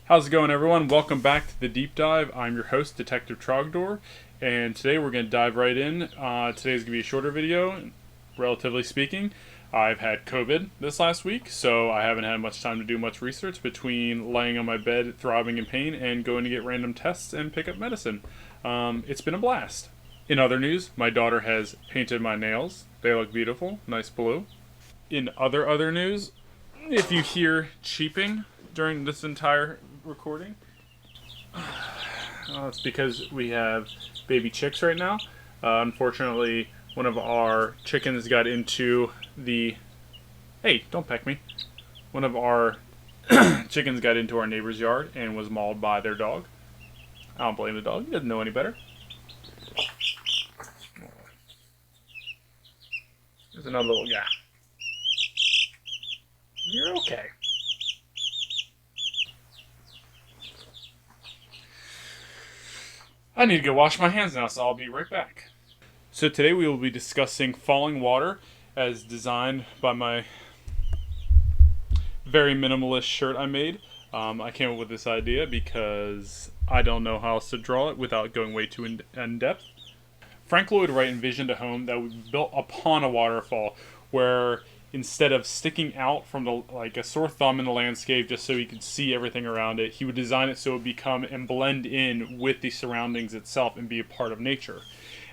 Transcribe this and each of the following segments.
How's it going, everyone? Welcome back to the Deep Dive. I'm your host, Detective Trogdor, and today we're going to dive right in. Today's going to be a shorter video, relatively speaking. I've had COVID this last week, so I haven't had much time to do much research between laying on my bed, throbbing in pain, and going to get random tests and pick up medicine. It's been a blast. In other news, my daughter has painted my nails. They look beautiful, nice blue. In other news, if you hear cheeping during this entire recording, it's because we have baby chicks right now. Unfortunately, one of our chickens got into the... Hey, don't peck me. One of our chickens got into our neighbor's yard and was mauled by their dog. I don't blame the dog. He doesn't know any better. There's another little guy. You're okay. I need to go wash my hands now, so I'll be right back. So today we will be discussing Fallingwater as designed by my very minimalist shirt I made. I came up with this idea because I don't know how else to draw it without going way too in depth. Frank Lloyd Wright envisioned a home that was built upon a waterfall where instead of sticking out from like a sore thumb in the landscape just so he could see everything around it, he would design it so it would become and blend in with the surroundings itself and be a part of nature.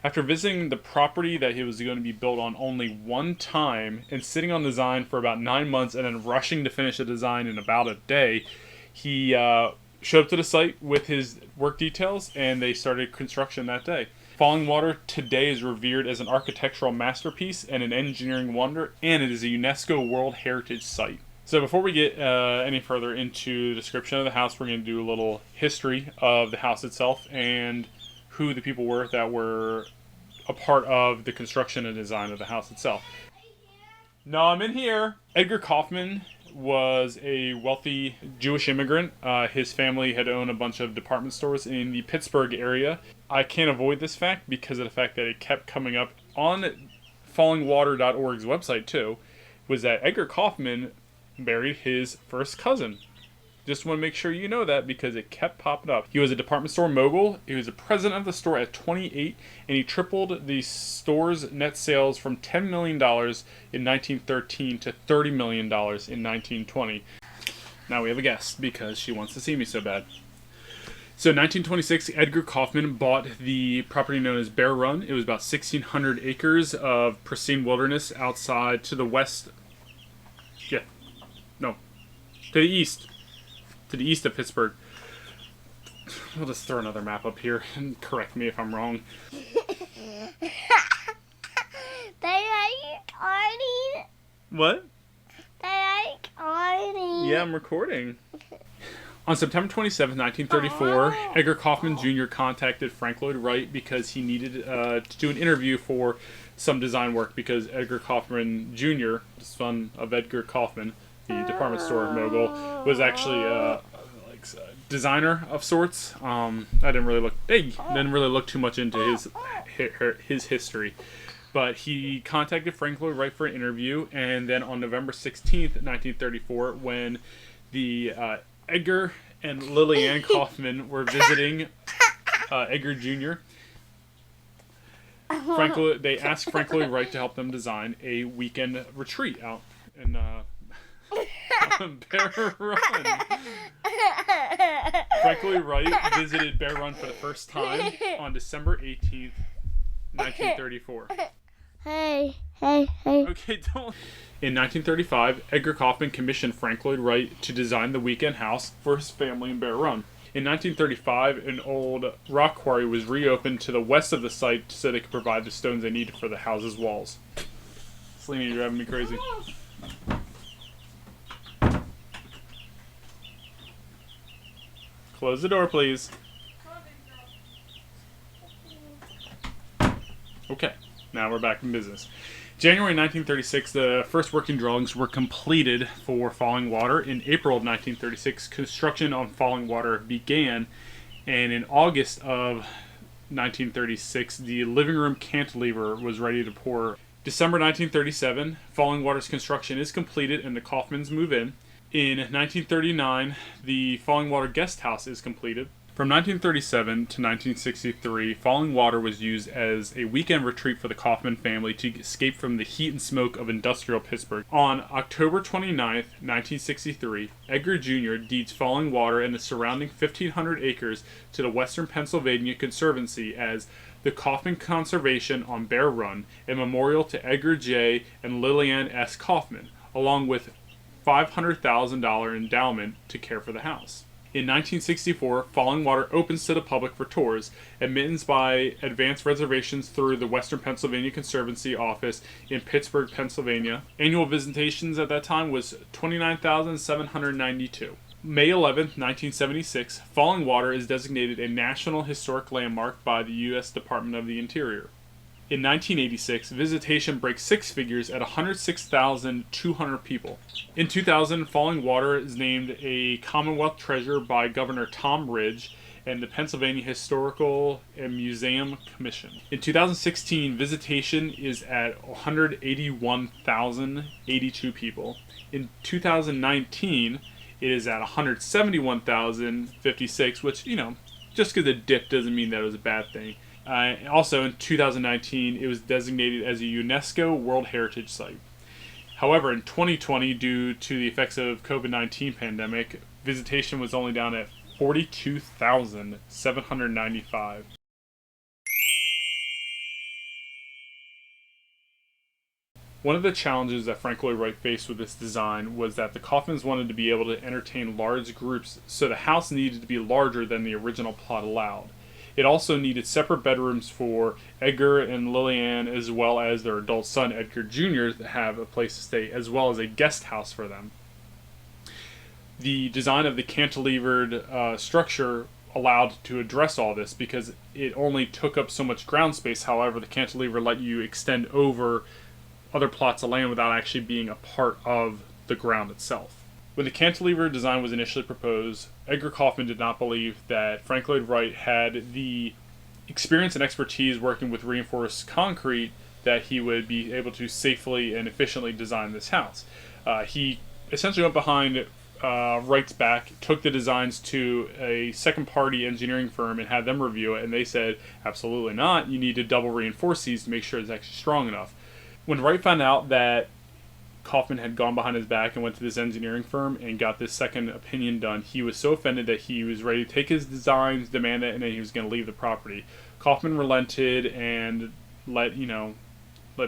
After visiting the property that he was going to be built on only one time and sitting on design for about 9 months and then rushing to finish the design in about a day, he showed up to the site with his work details and they started construction that day. Fallingwater today is revered as an architectural masterpiece and an engineering wonder, and it is a UNESCO World Heritage Site. So before we get any further into the description of the house, we're going to do a little history of the house itself and who the people were that were a part of the construction and design of the house itself. No, I'm in here. Edgar Kaufman was a wealthy Jewish immigrant. His family had owned a bunch of department stores in the Pittsburgh area. I can't avoid this fact because of the fact that it kept coming up on fallingwater.org's website too, was that Edgar Kaufman married his first cousin. Just want to make sure you know that because it kept popping up. He was a department store mogul. He was the president of the store at 28, and he tripled the store's net sales from $10 million in 1913 to $30 million in 1920. Now we have a guest because she wants to see me so bad. So in 1926, Edgar Kaufman bought the property known as Bear Run. It was about 1,600 acres of pristine wilderness outside to the west. To the east. To the east of Pittsburgh. We'll just throw another map up here and correct me if I'm wrong. What? Yeah, I'm recording. On September 27, 1934, Edgar Kaufman Jr. contacted Frank Lloyd Wright because he needed to do an interview for some design work because Edgar Kaufman Jr., the son of Edgar Kaufman, the department store mogul, was actually a designer of sorts. I didn't really look too much into his history. But he contacted Frank Lloyd Wright for an interview, and then on November 16th, 1934, when the Edgar and Lillian Kaufman were visiting Edgar Jr., they asked Frank Lloyd Wright to help them design a weekend retreat out in Bear Run. Frank Lloyd Wright visited Bear Run for the first time on December 18th, 1934. Hey. Okay, don't. In 1935, Edgar Kaufman commissioned Frank Lloyd Wright to design the weekend house for his family in Bear Run. In 1935, an old rock quarry was reopened to the west of the site so they could provide the stones they needed for the house's walls. Selena, you're driving me crazy. Close the door, please. Okay, now we're back in business. January 1936, the first working drawings were completed for Fallingwater. In April of 1936, construction on Fallingwater began, and in August of 1936, the living room cantilever was ready to pour. December 1937, Fallingwater's construction is completed and the Kaufmans move in. In 1939, the Fallingwater Guest House is completed. From 1937 to 1963, Fallingwater was used as a weekend retreat for the Kaufman family to escape from the heat and smoke of industrial Pittsburgh. On October 29, 1963, Edgar Jr. deeds Fallingwater and the surrounding 1,500 acres to the Western Pennsylvania Conservancy as the Kaufman Conservation on Bear Run, a memorial to Edgar J. and Lillian S. Kaufman, along with $500,000 endowment to care for the house. In 1964, Fallingwater opens to the public for tours, admittance by advance reservations through the Western Pennsylvania Conservancy office in Pittsburgh, Pennsylvania. Annual visitations at that time was 29,792. May 11, 1976, Fallingwater is designated a National Historic Landmark by the U.S. Department of the Interior. In 1986, visitation breaks six figures at 106,200 people. In 2000, Fallingwater is named a Commonwealth Treasure by Governor Tom Ridge and the Pennsylvania Historical and Museum Commission. In 2016, visitation is at 181,082 people. In 2019, it is at 171,056, which, just because it dipped doesn't mean that it was a bad thing. Also, in 2019, it was designated as a UNESCO World Heritage Site. However, in 2020, due to the effects of COVID-19 pandemic, visitation was only down at 42,795. One of the challenges that Frank Lloyd Wright faced with this design was that the Kaufmans wanted to be able to entertain large groups, so the house needed to be larger than the original plot allowed. It also needed separate bedrooms for Edgar and Lillian, as well as their adult son, Edgar Jr., to have a place to stay, as well as a guest house for them. The design of the cantilevered structure allowed to address all this because it only took up so much ground space. However, the cantilever let you extend over other plots of land without actually being a part of the ground itself. When the cantilever design was initially proposed, Edgar Kaufman did not believe that Frank Lloyd Wright had the experience and expertise working with reinforced concrete that he would be able to safely and efficiently design this house. He essentially went behind Wright's back, took the designs to a second-party engineering firm and had them review it, and they said, absolutely not, you need to double reinforce these to make sure it's actually strong enough. When Wright found out that Kaufman had gone behind his back and went to this engineering firm and got this second opinion done, he was so offended that he was ready to take his designs, demand it, and then he was going to leave the property. Kaufman relented and let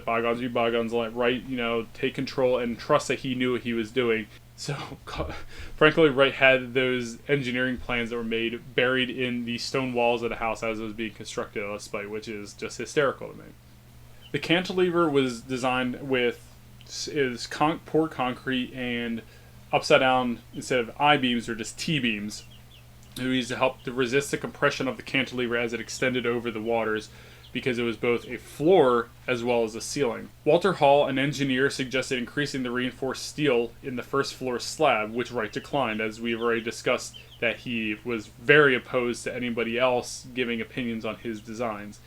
bygones be bygones, let Wright, take control and trust that he knew what he was doing. So Frank Lloyd Wright had those engineering plans that were made buried in the stone walls of the house as it was being constructed at a site, which is just hysterical to me. The cantilever was designed with poured concrete and upside down instead of I-beams or just T-beams. It was to help to resist the compression of the cantilever as it extended over the waters because it was both a floor as well as a ceiling. Walter Hall, an engineer, suggested increasing the reinforced steel in the first floor slab, which Wright declined, as we've already discussed that he was very opposed to anybody else giving opinions on his designs.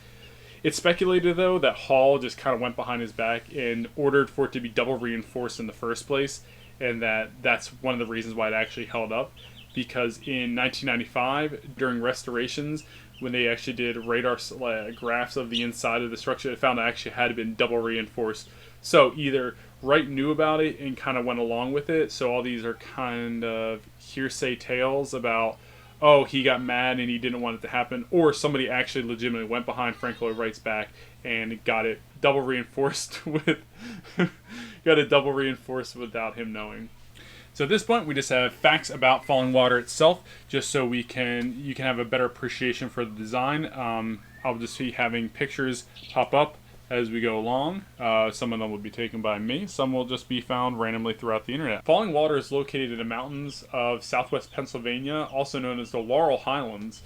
It's speculated, though, that Hall just kind of went behind his back and ordered for it to be double reinforced in the first place, and that's one of the reasons why it actually held up, because in 1995, during restorations, when they actually did radar graphs of the inside of the structure, they found it actually had been double reinforced. So either Wright knew about it and kind of went along with it, so all these are kind of hearsay tales about, oh, he got mad and he didn't want it to happen, or somebody actually legitimately went behind Frank Lloyd Wright's back and got it double reinforced without him knowing. So at this point, we just have facts about Fallingwater itself, just so you can have a better appreciation for the design. I'll just be having pictures pop up as we go along. Some of them will be taken by me. Some will just be found randomly throughout the internet. Fallingwater is located in the mountains of southwest Pennsylvania, also known as the Laurel Highlands,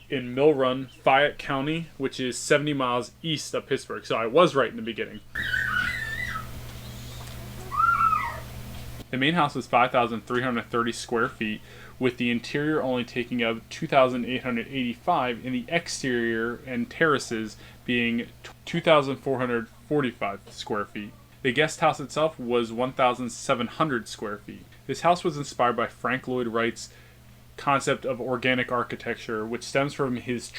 in Mill Run, Fayette County, which is 70 miles east of Pittsburgh. So I was right in the beginning. The main house is 5,330 square feet, with the interior only taking up 2,885 and the exterior and terraces being 2,445 square feet. The guest house itself was 1,700 square feet. This house was inspired by Frank Lloyd Wright's concept of organic architecture, which stems from his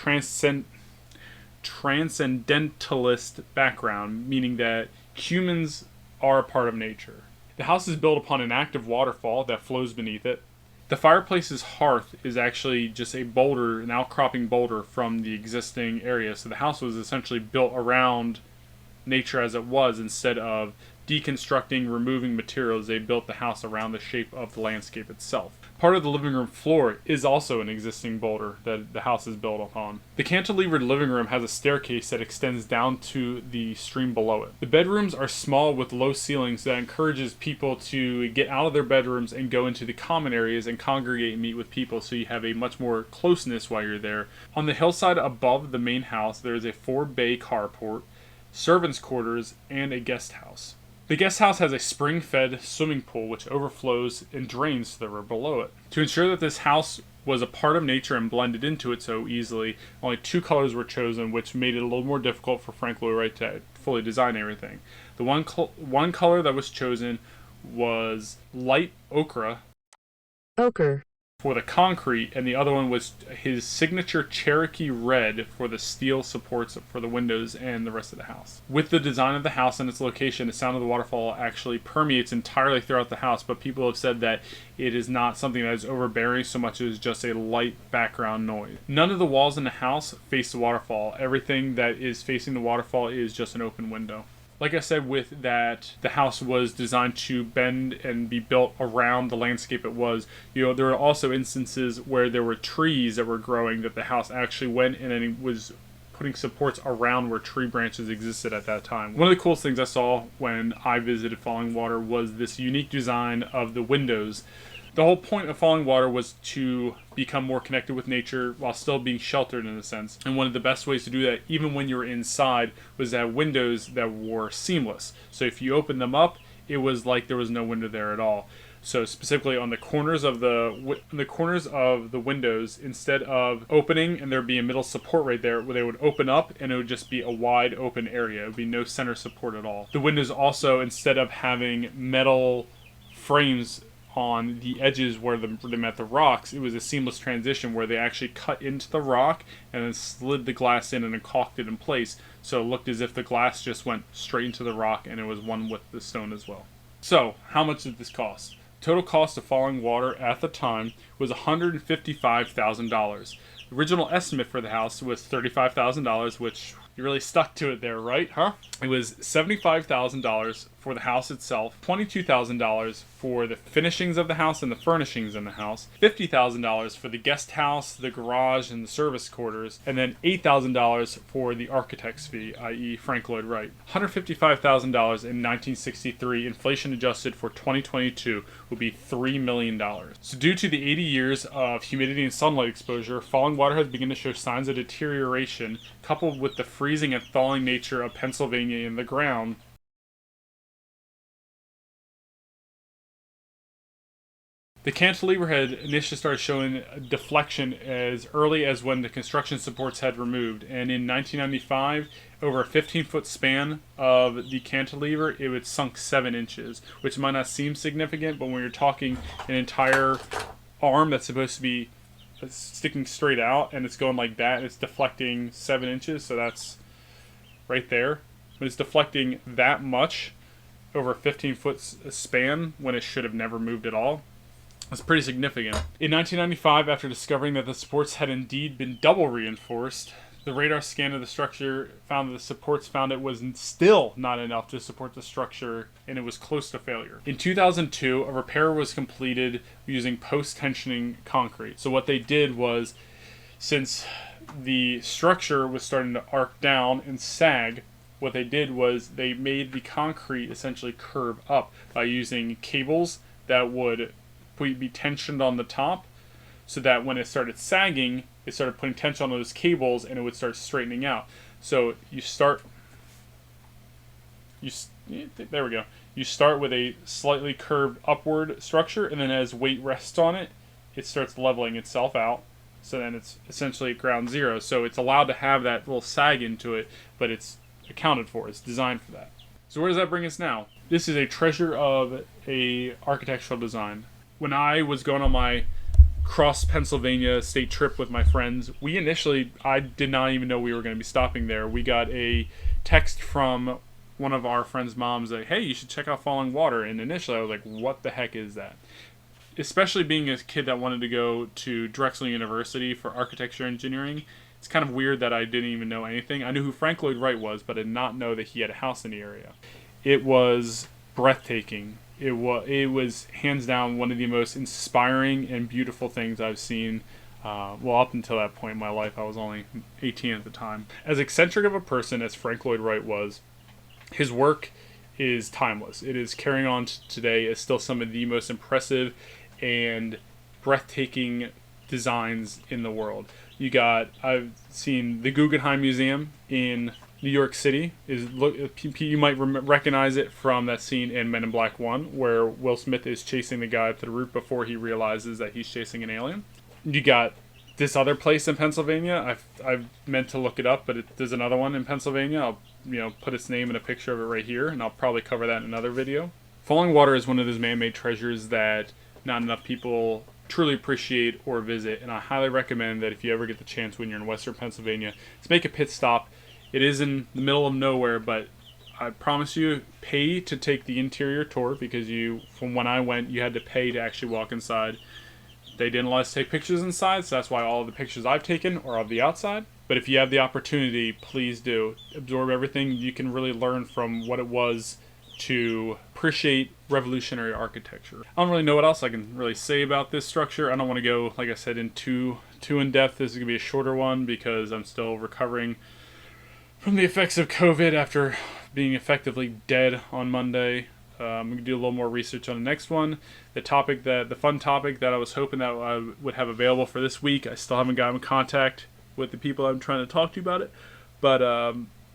transcendentalist background, meaning that humans are a part of nature. The house is built upon an active waterfall that flows beneath it. The fireplace's hearth is actually just a boulder, an outcropping boulder from the existing area. So the house was essentially built around nature as it was. Instead of deconstructing, removing materials, they built the house around the shape of the landscape itself. Part of the living room floor is also an existing boulder that the house is built upon. The cantilevered living room has a staircase that extends down to the stream below it. The bedrooms are small with low ceilings that encourages people to get out of their bedrooms and go into the common areas and congregate and meet with people, so you have a much more closeness while you're there. On the hillside above the main house, there is a 4-bay carport, servants' quarters, and a guest house. The guest house has a spring-fed swimming pool which overflows and drains to the river below it. To ensure that this house was a part of nature and blended into it so easily, only 2 colors were chosen, which made it a little more difficult for Frank Lloyd Wright to fully design everything. The one color that was chosen was light ochre for the concrete, and the other one was his signature Cherokee red for the steel supports for the windows and the rest of the house. With the design of the house and its location, the sound of the waterfall actually permeates entirely throughout the house, but people have said that it is not something that is overbearing so much as just a light background noise. None of the walls in the house face the waterfall. Everything that is facing the waterfall is just an open window. Like I said, with that, the house was designed to bend and be built around the landscape it was. There were also instances where there were trees that were growing that the house actually went in and it was putting supports around where tree branches existed at that time. One of the coolest things I saw when I visited Fallingwater was this unique design of the windows. The whole point of Fallingwater was to become more connected with nature while still being sheltered in a sense. And one of the best ways to do that, even when you were inside, was to have windows that were seamless. So if you opened them up, it was like there was no window there at all. So specifically on the corners of the windows, instead of opening and there'd be a middle support right there, where they would open up and it would just be a wide open area. It would be no center support at all. The windows also, instead of having metal frames on the edges where they met the rocks, it was a seamless transition where they actually cut into the rock and then slid the glass in and then caulked it in place, so it looked as if the glass just went straight into the rock and it was one with the stone as well. So, how much did this cost? Total cost of Fallingwater at the time was $155,000. The original estimate for the house was $35,000, which you really stuck to it there, right? Huh? It was $75,000 for the house itself, $22,000 for the finishings of the house and the furnishings in the house, $50,000 for the guest house, the garage, and the service quarters, and then $8,000 for the architect's fee, i.e. Frank Lloyd Wright. $155,000 in 1963, inflation adjusted for 2022, would be $3 million. So due to the 80 years of humidity and sunlight exposure, Fallingwater has begun to show signs of deterioration, coupled with the freezing and thawing nature of Pennsylvania in the ground. The cantilever had initially started showing deflection as early as when the construction supports had removed, and in 1995, over a 15-foot span of the cantilever, it would sunk 7 inches, which might not seem significant, but when you're talking an entire arm that's supposed to be sticking straight out and it's going like that, it's deflecting 7 inches, so that's right there. When it's deflecting that much over a 15-foot span when it should have never moved at all, that's pretty significant. In 1995, after discovering that the supports had indeed been double reinforced, the radar scan of the structure found that the supports found it was still not enough to support the structure, and it was close to failure. In 2002, a repair was completed using post-tensioning concrete. So what they did was, since the structure was starting to arc down and sag, what they did was they made the concrete essentially curve up by using cables that would be tensioned on the top, so that when it started sagging, it started putting tension on those cables and it would start straightening out. So there we go. You start with a slightly curved upward structure, and then as weight rests on it, it starts leveling itself out. So then it's essentially at ground zero. So it's allowed to have that little sag into it, but it's accounted for. It's designed for that. So where does that bring us now? This is a treasure of a architectural design. when I was going on my cross Pennsylvania state trip with my friends, I did not even know we were going to be stopping there. We got a text from one of our friends' moms like, "Hey, you should check out Fallingwater." And initially I was like, "What the heck is that?" Especially being a kid that wanted to go to Drexel University for architecture engineering, it's kind of weird that I didn't even know anything. I knew who Frank Lloyd Wright was, but I did not know that he had a house in the area. It was breathtaking. It was hands down one of the most inspiring and beautiful things I've seen. Up until that point in my life, I was only 18 at the time. As eccentric of a person as Frank Lloyd Wright was, his work is timeless. It is carrying on today as still some of the most impressive and breathtaking designs in the world. I've seen the Guggenheim Museum in New York City. You might recognize it from that scene in Men in Black 1 where Will Smith is chasing the guy up the roof before he realizes that he's chasing an alien. You got this other place in Pennsylvania. I've meant to look it up, but there's another one in Pennsylvania. I'll put its name and a picture of it right here, and I'll probably cover that in another video. Fallingwater is one of those man-made treasures that not enough people truly appreciate or visit, and I highly recommend that if you ever get the chance when you're in Western Pennsylvania, to make a pit stop. It is in the middle of nowhere, but I promise you, pay to take the interior tour, because from when I went, you had to pay to actually walk inside. They didn't let us take pictures inside, so that's why all of the pictures I've taken are of the outside. But if you have the opportunity, please do. Absorb everything. You can really learn from what it was to appreciate revolutionary architecture. I don't really know what else I can really say about this structure. I don't want to go, like I said, in too in depth. This is going to be a shorter one because I'm still recovering from the effects of COVID after being effectively dead on Monday. I'm going to do a little more research on the next one. The fun topic that I was hoping that I would have available for this week, I still haven't gotten in contact with the people I'm trying to talk to about it. But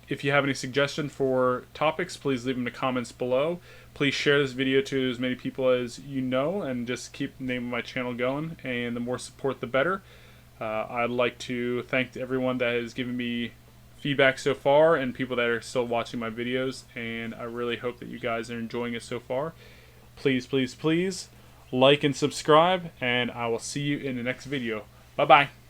if you have any suggestions for topics, please leave them in the comments below. Please share this video to as many people as you know, and just keep the name of my channel going. And the more support, the better. I'd like to thank everyone that has given me feedback so far and people that are still watching my videos, and I really hope that you guys are enjoying it so far. Please, please, please like and subscribe, and I will see you in the next video. Bye bye.